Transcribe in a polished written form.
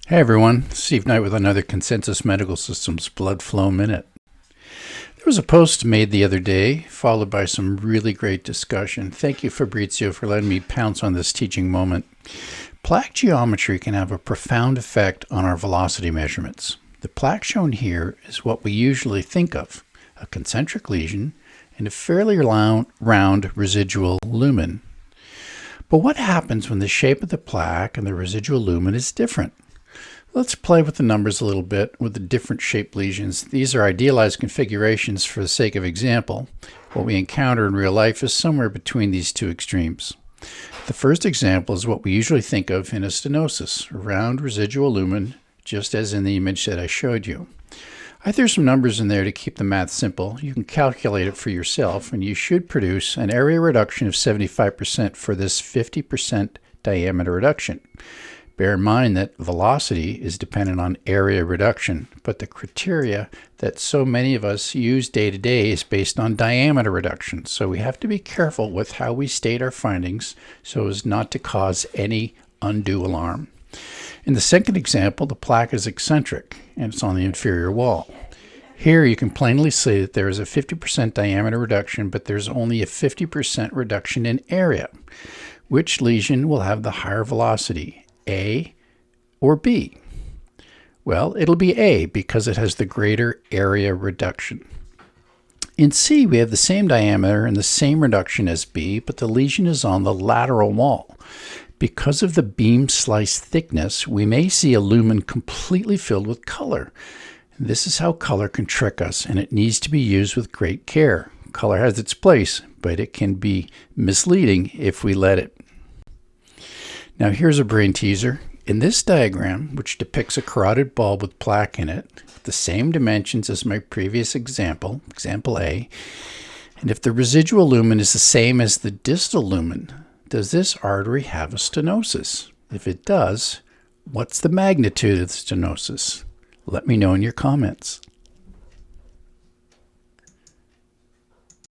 Hey everyone, Steve Knight with another Consensus Medical Systems Blood Flow Minute. There was a post made the other day, followed by some really great discussion. Thank you, Fabrizio, for letting me pounce on this teaching moment. Plaque geometry can have a profound effect on our velocity measurements. The plaque shown here is what we usually think of, a concentric lesion and a fairly round residual lumen. But what happens when the shape of the plaque and the residual lumen is different? Let's play with the numbers a little bit with the different shaped lesions. These are idealized configurations for the sake of example. What we encounter in real life is somewhere between these two extremes. The first example is what we usually think of in a stenosis, a round residual lumen, just as in the image that I showed you. I threw some numbers in there to keep the math simple. You can calculate it for yourself, and you should produce an area reduction of 75% for this 50% diameter reduction. Bear in mind that velocity is dependent on area reduction, but the criteria that so many of us use day to day is based on diameter reduction. So we have to be careful with how we state our findings so as not to cause any undue alarm. In the second example, the plaque is eccentric and it's on the inferior wall. Here you can plainly see that there is a 50% diameter reduction, but there's only a 50% reduction in area. Which lesion will have the higher velocity? A or B? Well, it'll be A because it has the greater area reduction. In C, we have the same diameter and the same reduction as B, but the lesion is on the lateral wall. Because of the beam slice thickness, we may see a lumen completely filled with color. This is how color can trick us, and it needs to be used with great care. Color has its place, but it can be misleading if we let it. Now here's a brain teaser. In this diagram, which depicts a carotid bulb with plaque in it, the same dimensions as my previous example, example A, and if the residual lumen is the same as the distal lumen, does this artery have a stenosis? If it does, what's the magnitude of the stenosis? Let me know in your comments.